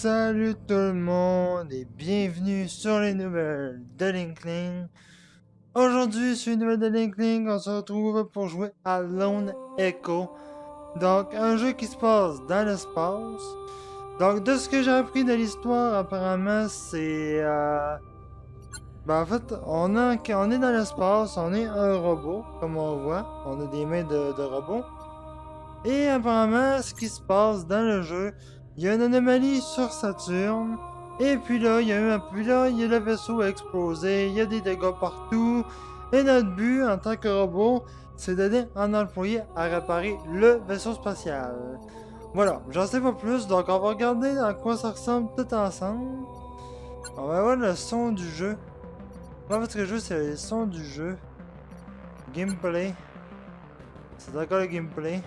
Salut tout le monde et bienvenue sur les nouvelles de Linkling. Aujourd'hui sur les nouvelles de Linkling, on se retrouve pour jouer à Lone Echo. Donc un jeu qui se passe dans l'espace. Donc de ce que j'ai appris de l'histoire, apparemment c'est... en fait, on est dans l'espace, on est un robot, comme on voit. On a des mains de robot. Et apparemment, ce qui se passe dans le jeu, il y a une anomalie sur Saturne. Et puis là, il y a le vaisseau a explosé, il y a des dégâts partout. Et notre but, en tant que robot, c'est d'aider un employé à réparer le vaisseau spatial. Voilà, j'en sais pas plus, donc on va regarder à quoi ça ressemble tout ensemble. On va voir le son du jeu. Moi, parce que le jeu, c'est le son du jeu. Gameplay. C'est encore le gameplay.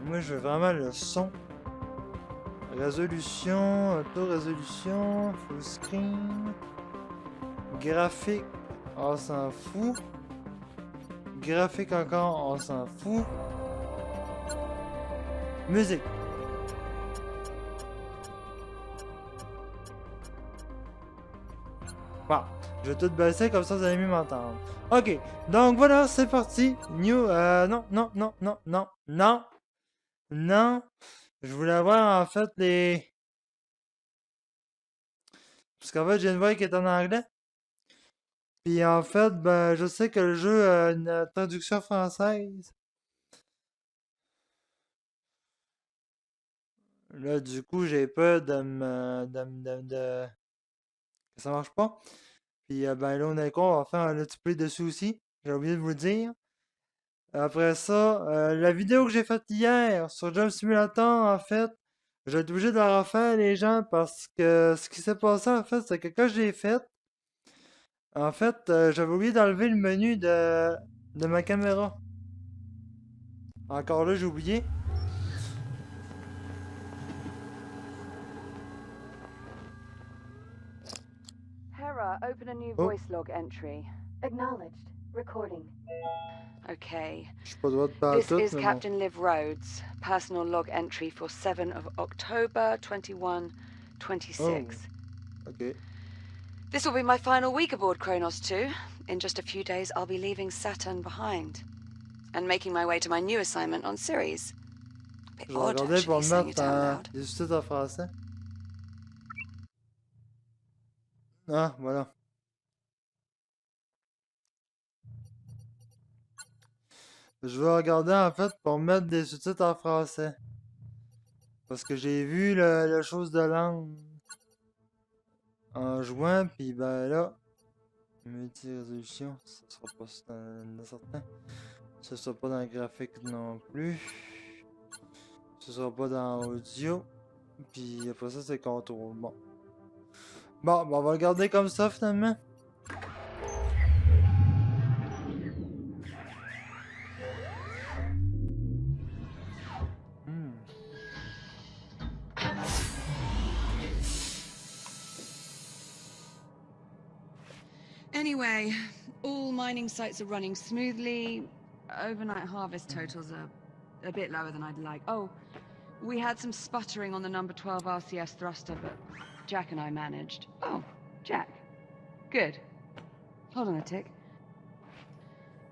Moi, je veux vraiment le son. Résolution, auto-résolution, full screen. Graphique, on s'en fout. Graphique encore, on s'en fout. Musique. Bon, je vais tout baisser comme ça vous allez mieux m'entendre. Ok, donc voilà, c'est parti. Non, non, non, non, non, non, non. Je voulais avoir en fait les... Parce qu'en fait, j'ai une voix qui est en anglais. Puis en fait, ben, je sais que le jeu a une traduction française. Là, du coup, j'ai peur que ça marche pas. Puis ben là, on est con, on va faire un let's play dessus aussi. J'ai oublié de vous le dire. Après ça, la vidéo que j'ai faite hier sur Job Simulator, en fait, j'ai été obligé de la refaire, les gens, parce que ce qui s'est passé, en fait, c'est que quand je l'ai faite, en fait, j'avais oublié d'enlever le menu de ma caméra. Encore là, j'ai oublié. Hera, open a new Oh, voice log entry. Acknowledged. Recording. Okay. je suis pas droit de parler This tout, is mais bon. Captain Liv Rhodes, personal log entry for 7 of October 2126. Oh, ok. This will be my final week aboard Kronos 2. In just a few days, I'll be leaving Saturn behind and making my way to my new assignment on Ceres. Bit Je vais odd, regarder pour actually, saying mettre it out loud. des sous-titres en français. Ah, voilà. Je vais regarder en fait pour mettre des sous-titres en français. Parce que j'ai vu le chose de langue en jouant, puis ben là, multi-résolution, ça sera pas certain. Ce sera pas dans le graphique non plus. Ce sera pas dans audio. Puis après ça, c'est contrôle. Bon. Bon, ben on va le garder comme ça finalement. Hmm. Anyway, all mining sites are running smoothly. Overnight harvest totals are a bit lower than I'd like. Oh, we had some sputtering on the number 12 RCS thruster, but Jack and I managed. Oh, Jack. Good. Hold on a tick.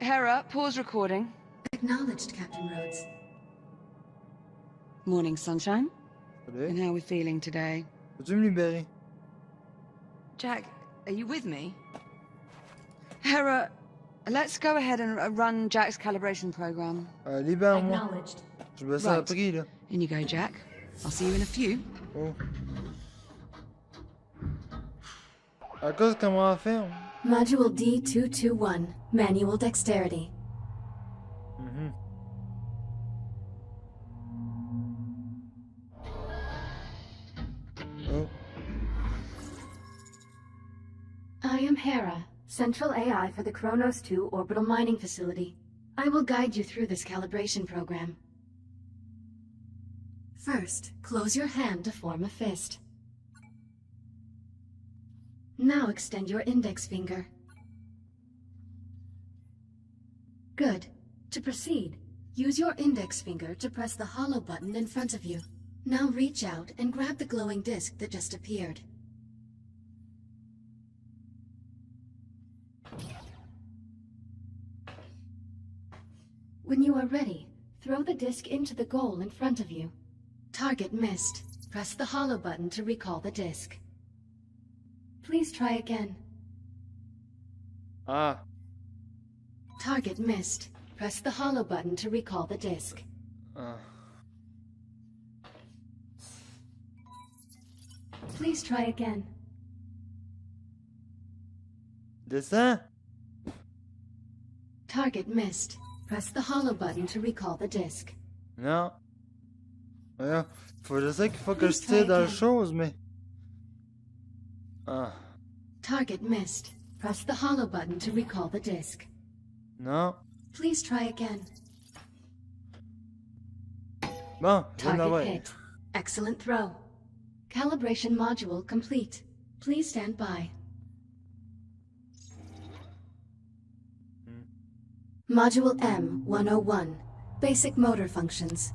Hera, pause recording. Acknowledged, Captain Rhodes. Morning, sunshine. Salut. And how are we feeling today? Peux-tu me libérer? Jack, are you with me? Hera, let's go ahead and run Jack's calibration program. Libère-moi. Acknowledged. Je me sens Right. pris là. In you go, Jack. I'll see you in a few. Oh. À cause comment on fait? Module D221. Manual dexterity. Mhm. Oh. I am Hera, Central AI for the Kronos 2 Orbital Mining Facility. I will guide you through this calibration program. First, close your hand to form a fist. Now extend your index finger. Good. To proceed, use your index finger to press the hollow button in front of you. Now reach out and grab the glowing disc that just appeared. When you are ready, throw the disc into the goal in front of you. Target missed. Press the hollow button to recall the disc. Please try again. Ah. Target missed. Press the hollow button to recall the disc. Please try again. Descends. Target missed. Press the hollow button to recall the disc. Non. Voyons. Je sais qu'il faut que je tire dans la chose, mais... Ah. Target missed. Press the hollow button to recall the disc. Non. Please try again. Bon, je viens Target d'avoir. hit. Excellent throw. Calibration module complete. Please stand by. Module M101. Basic motor functions.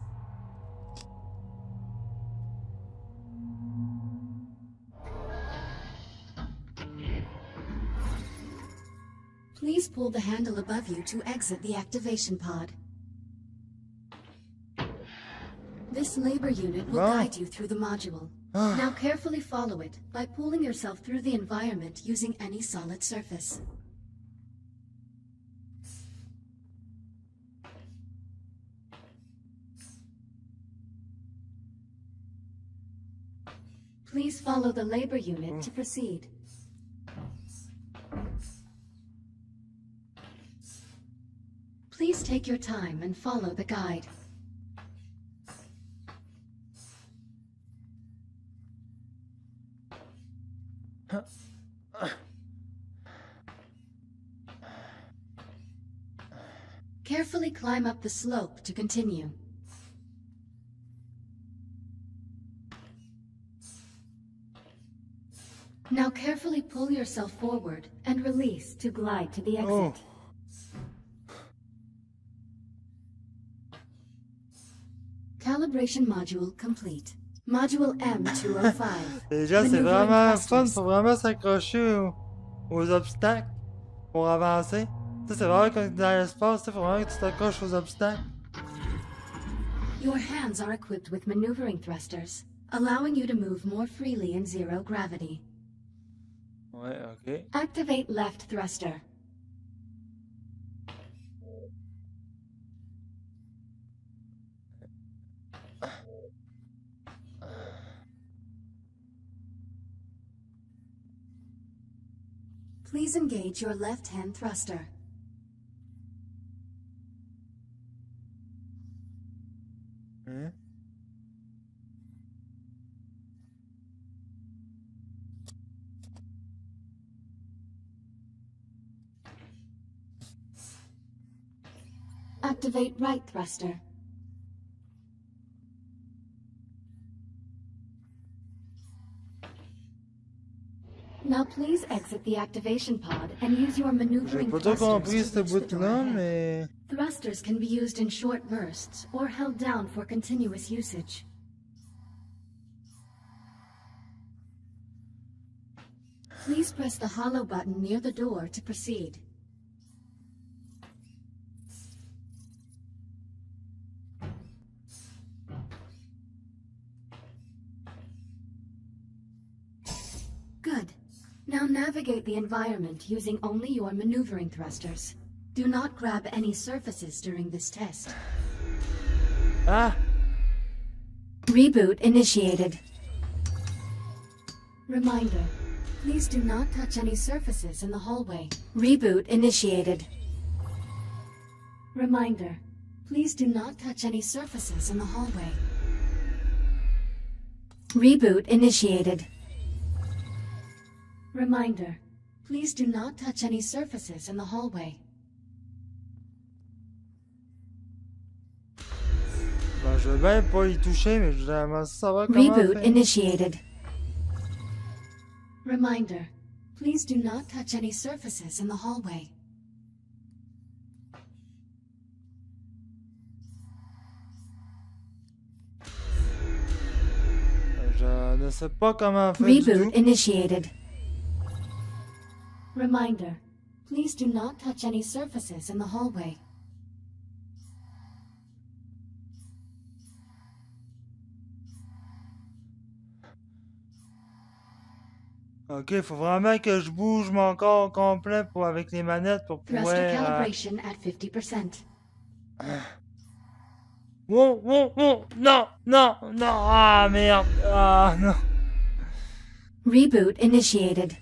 Please pull the handle above you to exit the activation pod. This labor unit will guide you through the module. Now carefully follow it by pulling yourself through the environment using any solid surface. Please follow the labor unit to proceed. Please take your time and follow the guide. Carefully climb up the slope to continue. Now carefully pull yourself forward and release to glide to the exit. Calibration module complete. Module M205. Déjà, c'est vraiment fun pour vraiment s'accrocher aux obstacles pour avancer. Ça, c'est vraiment comme dans l'espace, il faut vraiment que tu t'accroches aux obstacles. Your hands are equipped with maneuvering thrusters, allowing you to move more freely in zero gravity. Ouais, ok. Activate left thruster. Please engage your left-hand thruster. Activate right thruster. Now please exit the activation pod and use your J'ai maneuvering pas tout thrusters compris to ce reach the door bout-là, ahead. mais... Thrusters can be used in short bursts or held down for continuous usage. Please press the hollow button near the door to proceed. Good. Now navigate the environment using only your maneuvering thrusters. Do not grab any surfaces during this test. Ah! Reboot initiated. Reminder. Please do not touch any surfaces in the hallway. Reboot initiated. Reminder. Please do not touch any surfaces in the hallway. Reboot initiated. Reminder. Please do not touch any surfaces in the hallway. Ben, je veux bien pas y toucher, mais je voudrais savoir comment Reboot faire. initiated. Reminder. Please do not touch any surfaces in the hallway. Je sais pas comment faire du Reboot tout. initiated. Reminder, please do not touch any surfaces in the hallway. Ok, faut vraiment que je bouge mon corps complet pour, avec les manettes pour Thruster pouvoir... calibration at 50%. Wow, wow, wow! Non, non, non! Ah, merde! Ah, non! Reboot initiated.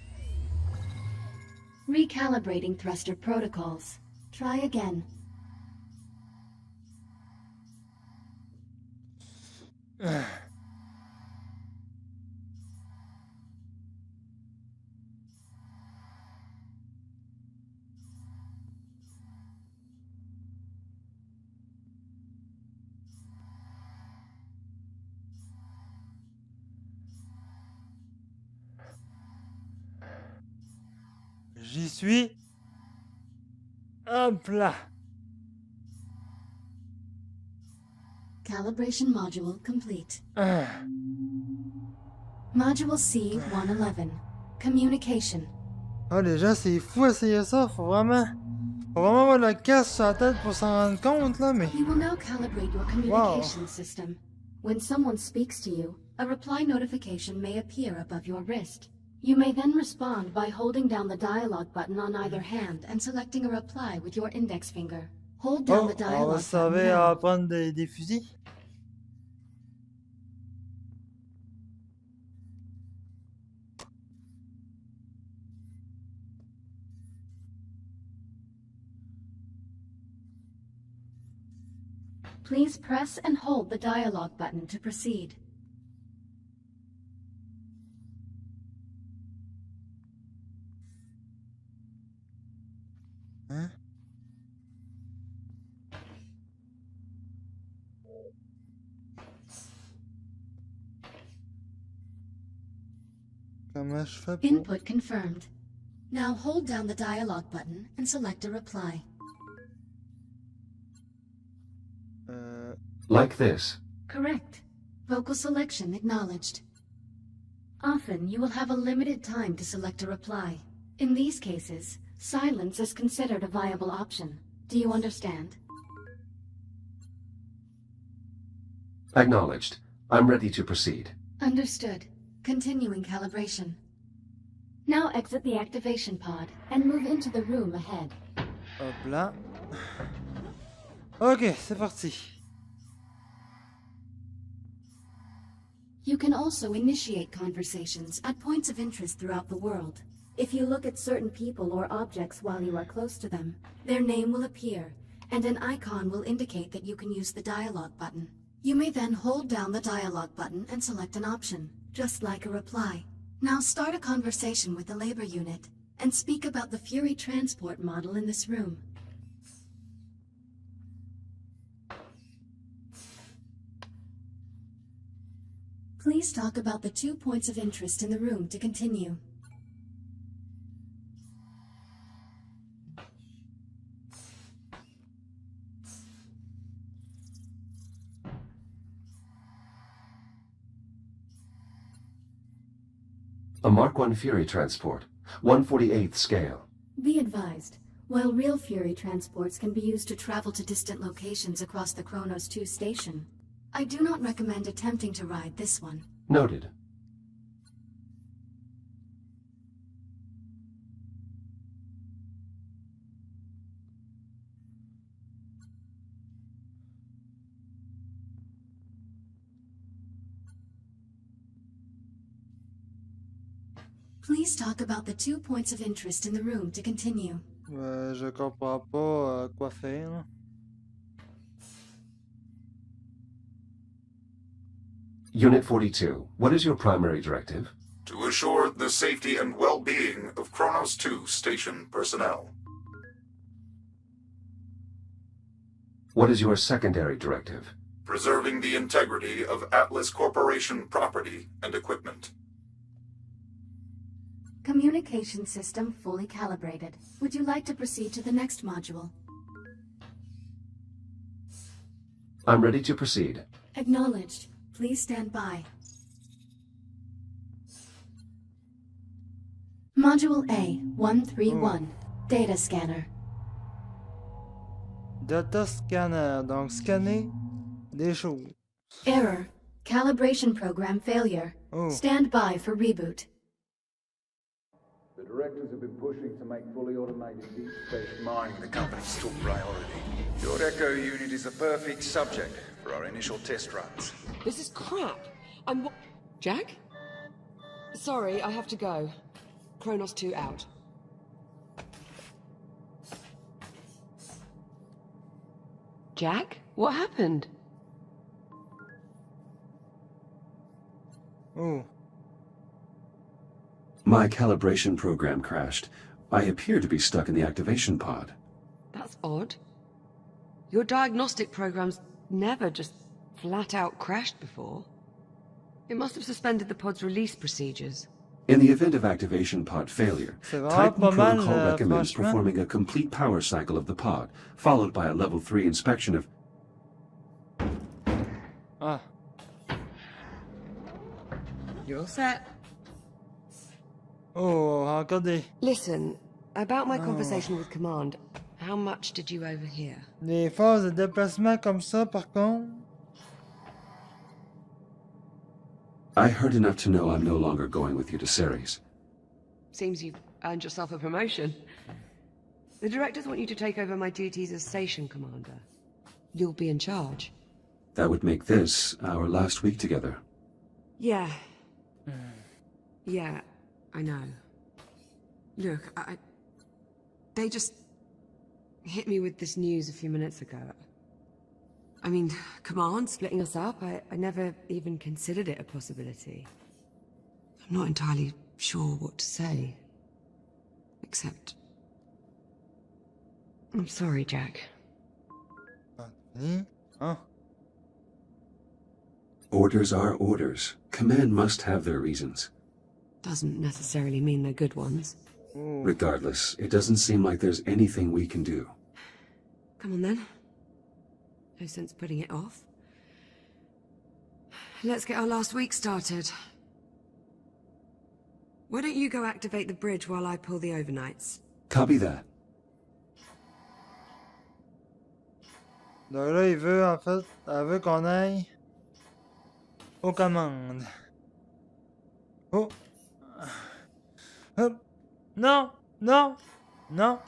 Recalibrating thruster protocols. Try again. J'y suis. Hop là! Calibration module complete. Ah. Module C-111. Communication. Oh, les gens, c'est fou essayer ça. Faut vraiment avoir la casse sur la tête pour s'en rendre compte, là, mais... You will now calibrate your communication system. When someone speaks to you, a reply notification may appear above your wrist. You may then respond by holding down the dialogue button on either hand and selecting a reply with your index finger. Hold down Oh, the on va dialogue se button servir à now. prendre des fusils. Please press and hold the dialogue button to proceed. Hein? Comment je fais pour... Input confirmed. Now hold down the dialogue button and select a reply. Like this. Correct. Vocal selection acknowledged. Often you will have a limited time to select a reply. In these cases, silence is considered a viable option. Do you understand? Acknowledged. I'm ready to proceed. Understood. Continuing calibration. Now exit the activation pod and move into the room ahead. Hop là. Ok, c'est parti. You can also initiate conversations at points of interest throughout the world. If you look at certain people or objects while you are close to them, their name will appear, and an icon will indicate that you can use the dialogue button. You may then hold down the dialogue button and select an option, just like a reply. Now start a conversation with the labor unit, and speak about the Fury transport model in this room. Please talk about the 2 points of interest in the room to continue. A Mark I Fury transport, 1/48th scale. Be advised, while real Fury transports can be used to travel to distant locations across the Kronos 2 station, I do not recommend attempting to ride this one. Noted. Please talk about the 2 points of interest in the room to continue. Je comprends pas quoi faire. Là. Unit 42, what is your primary directive? To assure the safety and well-being of Kronos 2 station personnel. What is your secondary directive? Preserving the integrity of Atlas Corporation property and equipment. Communication system fully calibrated. Would you like to proceed to the next module? I'm ready to proceed. Acknowledged. Please stand by. Module A-131. Data Scanner. Data Scanner, donc scanner des choses. Error. Calibration program failure. Oh. Stand by for reboot. The directors have been pushing to make fully automated deep space mining the company's top priority. Your Echo unit is the perfect subject for our initial test runs. This is crap. I'm Jack? Sorry, I have to go. Kronos 2 out. Jack? What happened? Oh. My calibration program crashed. I appear to be stuck in the activation pod. That's odd. Your diagnostic programs never just flat out crashed before. It must have suspended the pod's release procedures. In the event of activation pod failure, C'est vraiment Titan pas mal, Protocol recommends franchement. performing a complete power cycle of the pod, followed by a level 3 inspection of... Ah. You're all set. Oh, encore des... Listen, about my conversation with Command, how much did you overhear? Des phases de déplacement comme ça, par contre. I heard enough to know I'm no longer going with you to Ceres. Seems you've earned yourself a promotion. The directors want you to take over my duties as station commander. You'll be in charge. That would make this our last week together. Yeah. Yeah, I know. Look, they just hit me with this news a few minutes ago. I mean, Command splitting us up, I never even considered it a possibility. I'm not entirely sure what to say. Except... I'm sorry, Jack. Fini? Ah. Orders are orders. Command must have their reasons. Doesn't necessarily mean they're good ones. Oh. Regardless, it doesn't seem like there's anything we can do. Come on then. No sense putting it off. Let's get our last week started. Why don't you go activate the bridge while I pull the overnights? Copy that. Donc là, il veut, en fait, elle veut qu'on aille aux commandes. Oh! Hop! Non! Non! Non!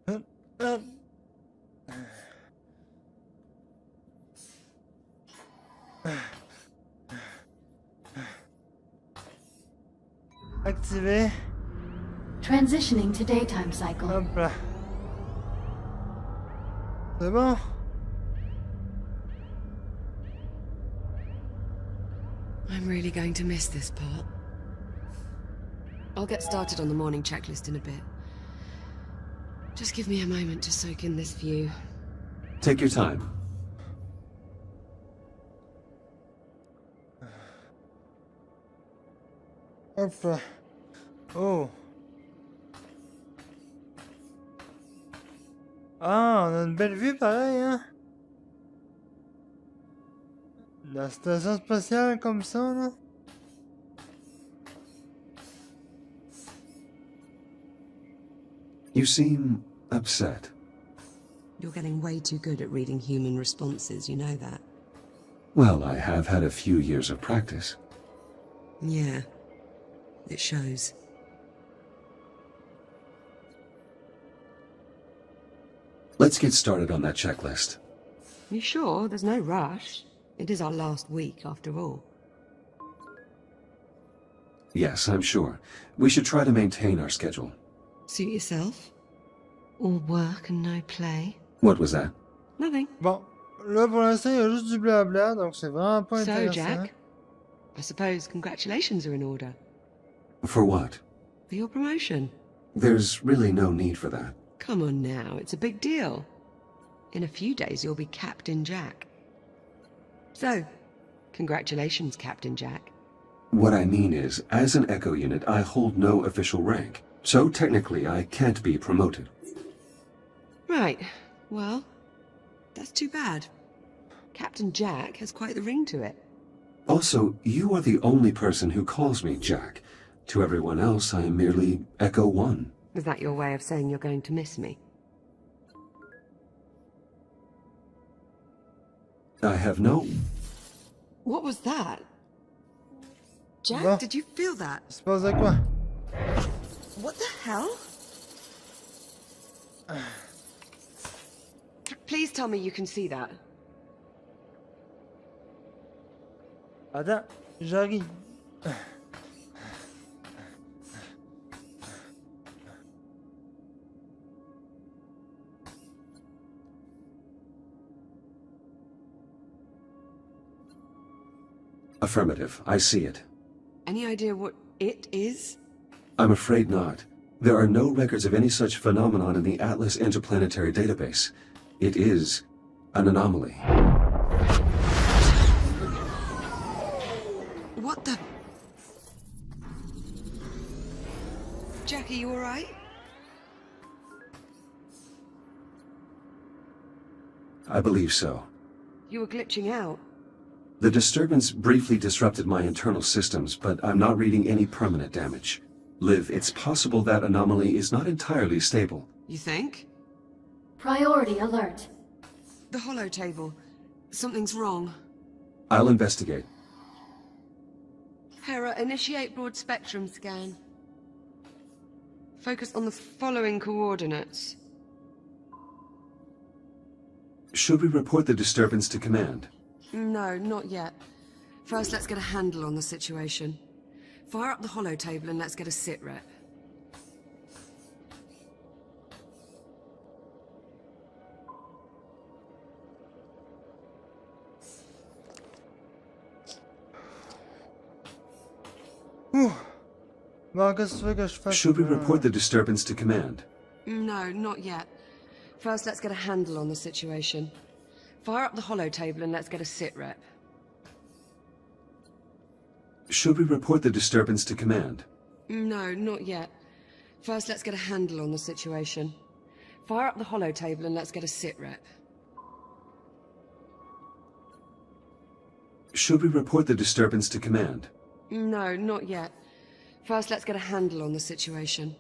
Hop! Hop! Activé. Transitioning to daytime cycle. Hop là. C'est bon? I'm really going to miss this part. I'll get started on the morning checklist in a bit. Just give me a moment to soak in this view. Take your time. Hop là. Oh. Ah, on a une belle vue pareil, hein? La station spatiale comme ça, là. You seem upset. You're getting way too good at reading human responses, you know that. Well, I have had a few years of practice. Yeah. It shows. Let's get started on that checklist. You sure? There's no rush. It is our last week, after all. Yes, I'm sure. We should try to maintain our schedule. Suit yourself. All work and no play. What was that? Nothing. Bon, là pour l'instant, il y a juste du blabla, donc c'est vraiment pas So, intéressant. Jack, I suppose congratulations are in order. For what? For your promotion. There's really no need for that. Come on now, it's a big deal. In a few days you'll be Captain Jack. So, congratulations, Captain Jack. What I mean is, as an Echo unit, I hold no official rank. So technically, I can't be promoted. Right, well, that's too bad. Captain Jack has quite the ring to it. Also, you are the only person who calls me Jack. To everyone else, I am merely Echo 1. Is that your way of saying you're going to miss me? I have no... What was that? Jack, Bon. did you feel that? Il se passe quoi? What the hell? Please tell me you can see that. Attends, j'arrive. Affirmative, I see it. Any idea what it is? I'm afraid not. There are no records of any such phenomenon in the Atlas Interplanetary Database. It is an anomaly. What the... Jack, are you alright? I believe so. You were glitching out. The disturbance briefly disrupted my internal systems, but I'm not reading any permanent damage. Liv, it's possible that anomaly is not entirely stable. You think? Priority alert. The holo table. Something's wrong. I'll investigate. Hera, initiate broad spectrum scan. Focus on the following coordinates. Should we report the disturbance to command? No, not yet. First, let's get a handle on the situation. Fire up the holo table and let's get a sit rep. Ouh. Bon, qu'est-ce que tu veux que je fasse? Should we report the disturbance to command? No, not yet. First, let's get a handle on the situation. Fire up the holo table and let's get a sit rep. Should we report the disturbance to command? No, not yet. First, let's get a handle on the situation. Fire up the holo table and let's get a sit rep. Should we report the disturbance to command? No, not yet. First, let's get a handle on the situation.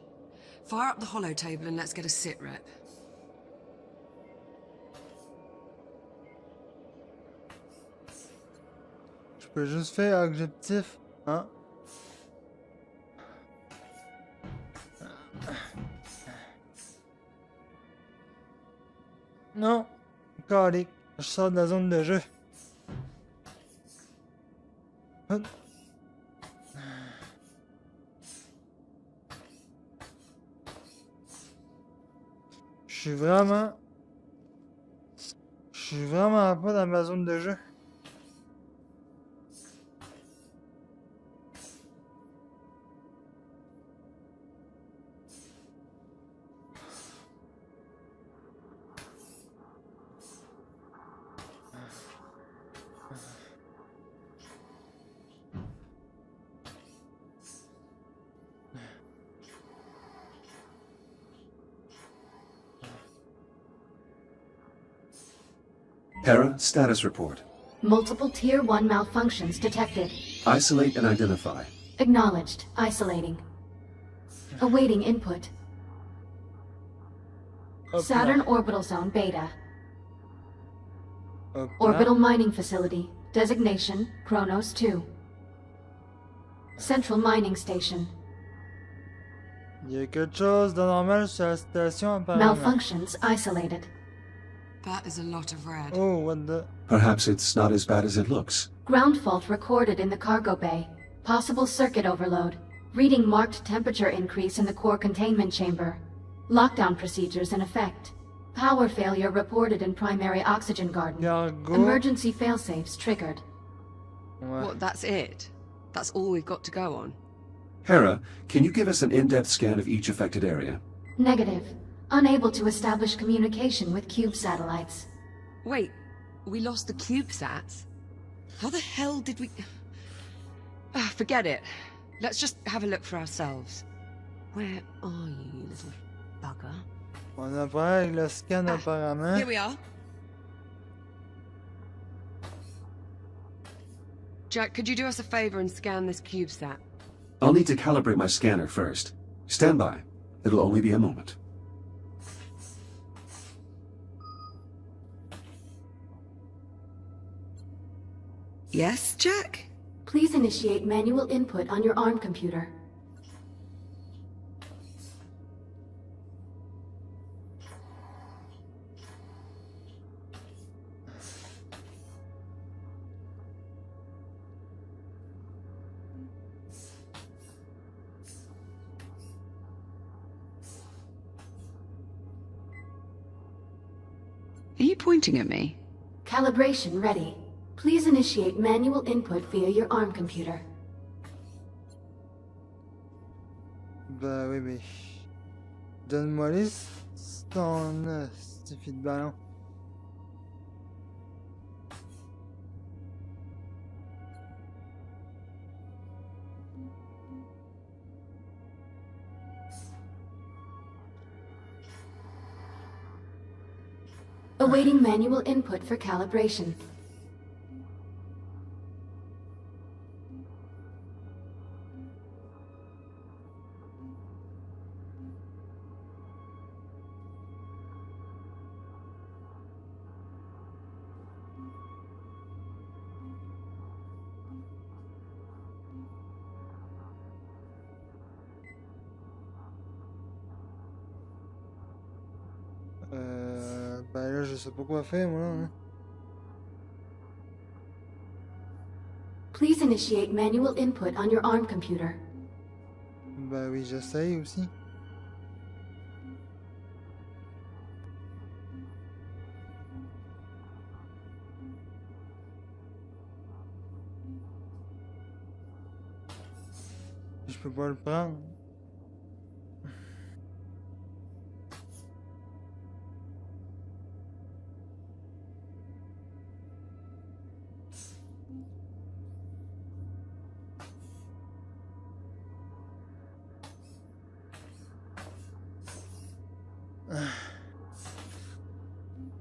Fire up the holo table and let's get a sit rep. Je peux juste faire objectif, hein? Non, calique, je sors de la zone de jeu. Hop. Je suis vraiment pas dans ma zone de jeu. Hera, status report. Multiple Tier 1 malfunctions detected. Isolate and identify. Acknowledged. Isolating. Awaiting input. Hop Saturn là. Orbital Zone Beta. Hop là. Orbital Mining Facility. Designation, Kronos 2. Central Mining Station. Il y a quelque chose d'anormal sur la station apparemment. Malfunctions isolated. That is a lot of red. Oh, what the... Perhaps it's not as bad as it looks. Ground fault recorded in the cargo bay. Possible circuit overload. Reading marked temperature increase in the core containment chamber. Lockdown procedures in effect. Power failure reported in primary oxygen garden. Gargo. Emergency failsafes triggered. Ouais. What, that's it? That's all we've got to go on? Hera, can you give us an in-depth scan of each affected area? Negative. Unable to establish communication with cube satellites. Wait, we lost the CubeSats? How the hell did we... forget it. Let's just have a look for ourselves. Where are you, you little bugger? On a pas avec le scan apparemment. Here we are. Jack, could you do us a favor and scan this CubeSat? I'll need to calibrate my scanner first. Stand by. It'll only be a moment. Yes, Jack? Please initiate manual input on your ARM computer. Are you pointing at me? Calibration ready. Please initiate manual input via your ARM computer. Bah oui, mais... Donne-moi les... ton... Suffit de ballon. Awaiting manual input for calibration. Ben là, je sais pas quoi faire, moi, là. Hein. Please initiate manual input on your ARM computer. Ben oui, j'essaye aussi. Je peux pas le prendre.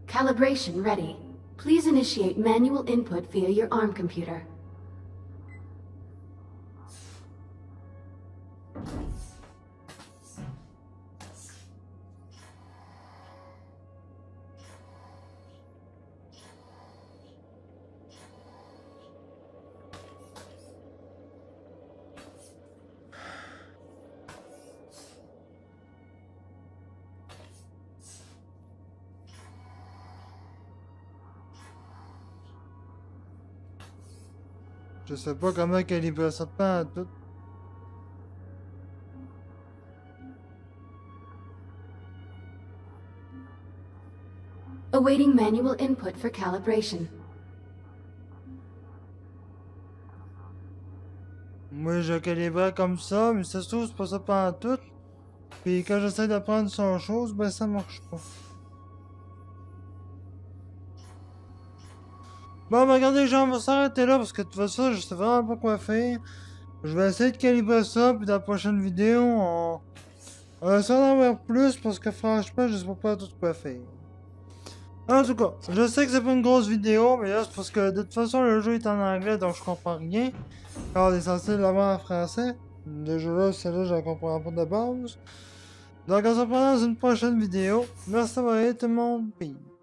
Calibration ready. Please initiate manual input via your ARM computer. Je sais pas comment calibrer ça pas en tout. Awaiting manual input for calibration. Moi, je calibrais comme ça, mais ça se trouve, c'est pas ça pas en tout. Puis quand j'essaie d'apprendre son chose, ben ça marche pas. Bon, ben regardez, les gens, on va s'arrêter là parce que de toute façon, je sais vraiment pas quoi faire. Je vais essayer de calibrer ça, puis dans la prochaine vidéo, on va essayer d'en voir plus parce que franchement, je sais pas tout quoi faire. En tout cas, je sais que c'est pas une grosse vidéo, mais là, c'est parce que de toute façon, le jeu est en anglais, donc je comprends rien. Alors, on est censé l'avoir en français. Déjà là, celle-là, je la comprends pas de base. Donc, on se reprend dans une prochaine vidéo. Merci d'avoir été tout le monde. Peace.